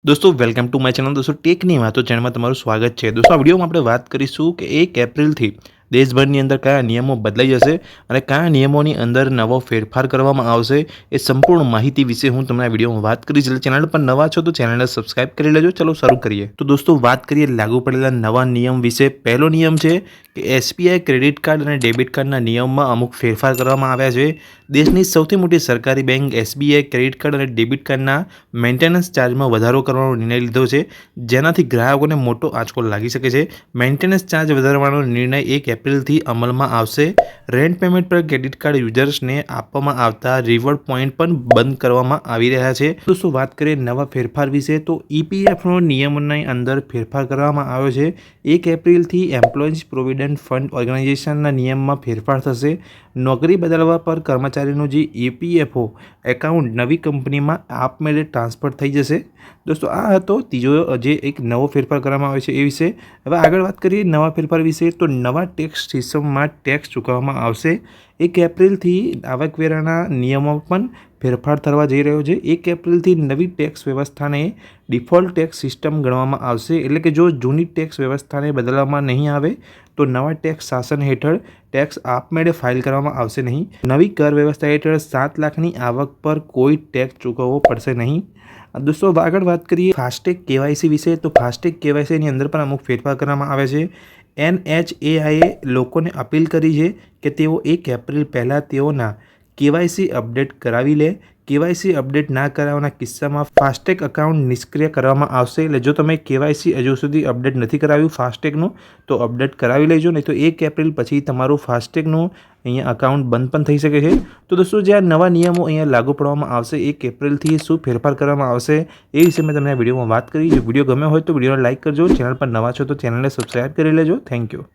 दोस्तों welcome to my channel. दोस्तों टेकની વાતો ચેનલમાં તમારું સ્વાગત છે। दोस्तों આ વિડીયોમાં આપણે વાત કરીશું કે 1 એપ્રિલથી દેશભરની અંદર કયા નિયમો બદલાઈ જશે અને કયા નિયમોની અંદર નવો ફેરફાર કરવામાં આવશે એ સંપૂર્ણ માહિતી વિશે હું તમને આ વિડીયોમાં વાત કરીશ। એટલે ચેનલ પર નવા છો તો ચેનલને સબસ્ક્રાઇબ કરી લેજો। ચલો શરૂ કરીએ। તો દોસ્તો વાત કરીએ લાગુ પડેલા નવા નિયમ વિશે। પહેલો નિયમ છે કે એસબીઆઈ ક્રેડિટ કાર્ડ અને ડેબિટ કાર્ડના નિયમમાં અમુક ફેરફાર કરવામાં આવ્યા છે। દેશની સૌથી મોટી સરકારી બેંક એસબીઆઈ ક્રેડિટ કાર્ડ અને ડેબિટ કાર્ડના મેન્ટેનન્સ ચાર્જમાં વધારો કરવાનો નિર્ણય લીધો છે, જેનાથી ગ્રાહકોને મોટો આંચકો લાગી શકે છે। મેન્ટેનન્સ ચાર્જ વધારવાનો નિર્ણય 1 એપ્રિલથી અમલમાં આવશે। રેન્ટ પેમેન્ટ પર ક્રેડિટ કાર્ડ યુઝર્સને આપવામાં આવતા રિવોર્ડ પોઈન્ટ પણ બંધ કરવામાં આવી રહ્યા છે। દોસ્તો વાત કરીએ નવા ફેરફાર વિશે તો ઈપીએફનો નિયમોની અંદર ફેરફાર કરવામાં આવ્યો છે। 1 એપ્રિલથી એમ્પ્લોઈઝ પ્રોવિડન્ટ ફંડ ઓર્ગેનાઇઝેશનના નિયમમાં ફેરફાર થશે। નોકરી બદલવા પર કર્મચારીનું જે ઈપીએફઓ એકાઉન્ટ નવી કંપનીમાં આપમેળે ટ્રાન્સફર થઈ જશે। દોસ્તો આ હતો ત્રીજો જે એક નવો ફેરફાર કરવામાં આવ્યો છે એ વિશે। હવે આગળ વાત કરીએ નવા ફેરફાર વિશે તો નવા ટેક્સ સિસ્ટમમાં ટેક્સ ચૂકવવામાં આવશે। 1 એપ્રિલથી આવકવેરાના નિયમો પણ ફેરફાર થવા જઈ રહ્યો છે। 1 એપ્રિલથી નવી ટેક્સ વ્યવસ્થાને ડિફોલ્ટ ટેક્સ સિસ્ટમ ગણવામાં આવશે। એટલે કે જો જૂની ટેક્સ વ્યવસ્થાને બદલવામાં નહીં આવે તો નવા ટેક્સ શાસન હેઠળ ટેક્સ આપમેળે ફાઇલ કરવામાં આવશે નહીં। નવી કર વ્યવસ્થા હેઠળ 7 લાખની આવક પર કોઈ ટેક્સ ચૂકવવો પડશે નહીં। દોસ્તો આગળ વાત કરીએ ફાસ્ટેગ કેવાયસી વિશે તો ફાસ્ટેગ કેવાયસીની અંદર પણ અમુક ફેરફાર કરવામાં આવે છે। NHAIએ લોકોને અપીલ કરી છે કે તેઓ 1 એપ્રિલ પહેલાં તેઓના કેવાયસી અપડેટ કરાવી લે। કેવાયસી અપડેટ ના કરાવવાના કિસ્સામાં ફાસ્ટેગ એકાઉન્ટ નિષ્ક્રિય કરવામાં આવશે। એટલે જો તમે કેવાયસી હજુ સુધી અપડેટ નથી કરાવ્યું ફાસ્ટેગનું તો અપડેટ કરાવી લેજો, નહીં તો 1 એપ્રિલ પછી તમારું ફાસ્ટેગનું અહીંયા અકાઉન્ટ બંધ પણ થઈ શકે છે। તો દોસ્તો જે આ નવા નિયમો અહીંયા લાગુ પાડવામાં આવશે 1 એપ્રિલથી શું ફેરફાર કરવામાં આવશે એ વિશે મેં તમને આ વિડીયોમાં વાત કરી। જો વિડીયો ગમ્યો હોય તો વિડીયોને લાઇક કરજો। ચેનલ પર નવા છો તો ચેનલને સબસ્ક્રાઇબ કરી લેજો। Thank you.